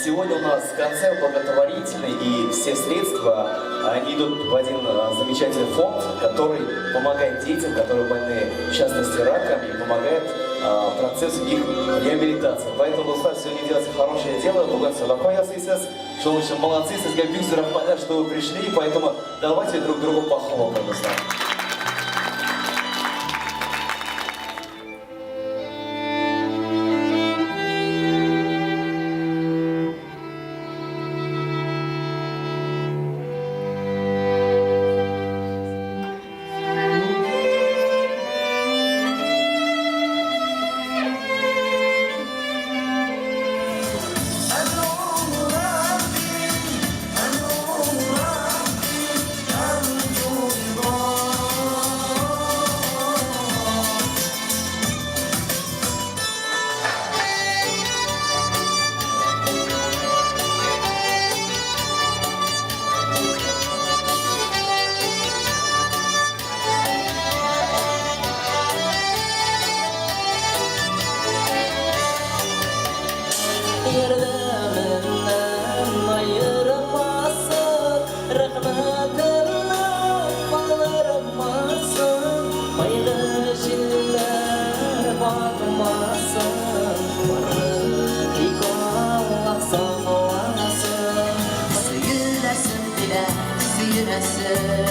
Сегодня у нас концерт благотворительный, и все средства, они идут в один замечательный фонд, который помогает детям, которые больны, в частности, раком, и помогает процессу их реабилитации. Поэтому достаточно сегодня делать хорошее дело, что вы очень молодцы, что вы пришли, поэтому давайте друг другу похлопаем. Yerdeminden ayırmasın, rahmetine bağırmasın, maylı şiller bakmasın, varlık Allah sağlasın. Süyülesin bile, süyülesin.